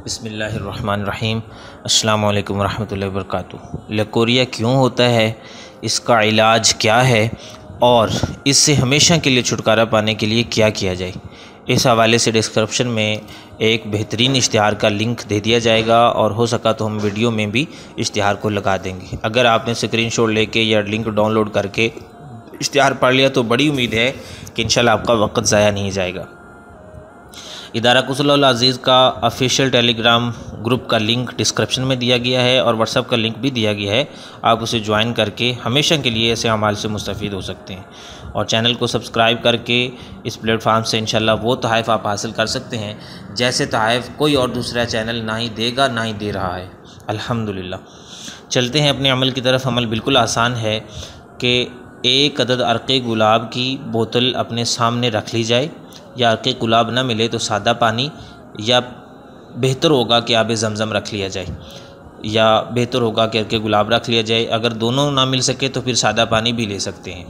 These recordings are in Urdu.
بسم اللہ الرحمن الرحیم۔ السلام علیکم ورحمۃ اللہ وبرکاتہ۔ لکوریا کیوں ہوتا ہے، اس کا علاج کیا ہے اور اس سے ہمیشہ کے لیے چھٹکارا پانے کے لیے کیا کیا جائے، اس حوالے سے ڈسکرپشن میں ایک بہترین اشتہار کا لنک دے دیا جائے گا، اور ہو سکا تو ہم ویڈیو میں بھی اشتہار کو لگا دیں گے۔ اگر آپ نے اسکرین شاٹ لے کے یا لنک ڈاؤن لوڈ کر کے اشتہار پڑھ لیا تو بڑی امید ہے کہ انشاءاللہ آپ کا وقت ضائع نہیں جائے گا۔ ادارہ قصول العزیز کا آفیشیل ٹیلی گرام گروپ کا لنک ڈسکرپشن میں دیا گیا ہے، اور واٹس ایپ کا لنک بھی دیا گیا ہے۔ آپ اسے جوائن کر کے ہمیشہ کے لیے ایسے اعمال سے مستفید ہو سکتے ہیں، اور چینل کو سبسکرائب کر کے اس پلیٹ فارم سے انشاءاللہ وہ تحائف آپ حاصل کر سکتے ہیں جیسے تحائف کوئی اور دوسرا چینل نہ ہی دے گا نہ ہی دے رہا ہے، الحمدللہ۔ چلتے ہیں اپنے عمل کی طرف۔ عمل بالکل آسان ہے کہ ایک عدد عرق گلاب کی بوتل اپنے سامنے رکھ لی جائے، یا عرق گلاب نہ ملے تو سادہ پانی، یا بہتر ہوگا کہ آب زمزم رکھ لیا جائے، یا بہتر ہوگا کہ عرق گلاب رکھ لیا جائے۔ اگر دونوں نہ مل سکے تو پھر سادہ پانی بھی لے سکتے ہیں۔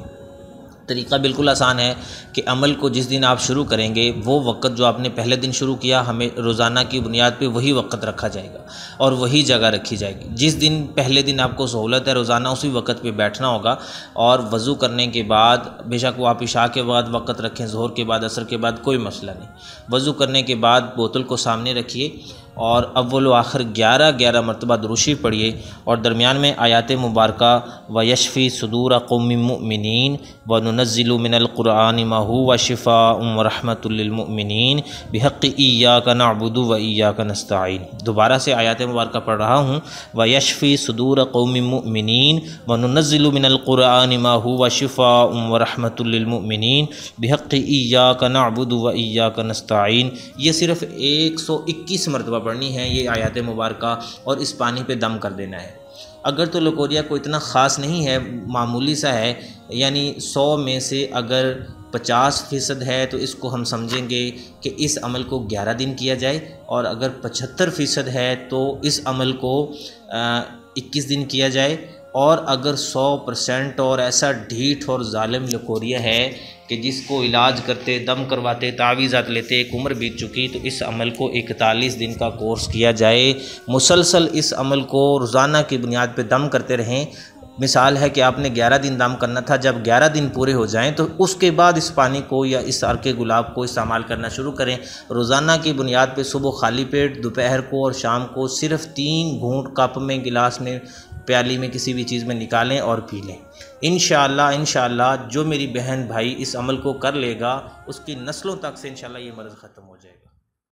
طریقہ بالکل آسان ہے کہ عمل کو جس دن آپ شروع کریں گے وہ وقت جو آپ نے پہلے دن شروع کیا، ہمیں روزانہ کی بنیاد پہ وہی وقت رکھا جائے گا اور وہی جگہ رکھی جائے گی۔ جس دن پہلے دن آپ کو سہولت ہے روزانہ اسی وقت پہ بیٹھنا ہوگا، اور وضو کرنے کے بعد، بے شک وہ آپ عشاء کے بعد وقت رکھیں، ظہر کے بعد، عصر کے بعد، کوئی مسئلہ نہیں۔ وضو کرنے کے بعد بوتل کو سامنے رکھیے اور اول و آخر 11 مرتبہ دروشی پڑھیے، اور درمیان میں آیات مبارکہ وَيَشْفِي صُدُورَ قَوْمٍ مُؤْمِنِينَ وَنُنَزِّلُ مِنَ الْقُرْآنِ مَا هُوَ شِفَاءٌ وَرَحْمَةٌ لِّلْمُؤْمِنِينَ بِحَقِّ إِيَّاكَ نَعْبُدُ وَإِيَّاكَ نَسْتَعِينُ۔ دوبارہ سے آیات مبارکہ پڑھ رہا ہوں، وَيَشْفِي صُدُورَ قَوْمٍ مُؤْمِنِينَ وَنُنَزِّلُ مِنَ الْقُرْآنِ مَا هُوَ شِفَاءٌ وَرَحْمَةٌ لِّلْمُؤْمِنِينَ بِحَقِّ إِيَّاكَ نَعْبُدُ وَإِيَّاكَ نَسْتَعِينُ۔ یہ صرف 121 مرتبہ پڑھنی ہے یہ آیات مبارکہ، اور اس پانی پہ دم کر دینا ہے۔ اگر تو لکوریا کو اتنا خاص نہیں ہے، معمولی سا ہے، یعنی 100 میں سے اگر 50% ہے تو اس کو ہم سمجھیں گے کہ اس عمل کو 11 دن کیا جائے، اور اگر 75% ہے تو اس عمل کو 21 دن کیا جائے، اور اگر 100% اور ایسا ڈھیٹ اور ظالم لکوریا ہے کہ جس کو علاج کرتے، دم کرواتے، تعویذات لیتے ایک عمر بیت چکی، تو اس عمل کو 41 دن کا کورس کیا جائے۔ مسلسل اس عمل کو روزانہ کی بنیاد پہ دم کرتے رہیں۔ مثال ہے کہ آپ نے 11 دن دم کرنا تھا، جب 11 دن پورے ہو جائیں تو اس کے بعد اس پانی کو یا اس عرق گلاب کو استعمال کرنا شروع کریں۔ روزانہ کی بنیاد پہ صبح خالی پیٹ، دوپہر کو اور شام کو صرف 3 گھونٹ کپ میں، گلاس میں، پیالی میں، کسی بھی چیز میں نکالیں اور پی لیں۔ انشاءاللہ جو میری بہن بھائی اس عمل کو کر لے گا، اس کی نسلوں تک سے انشاءاللہ یہ مرض ختم ہو جائے گا۔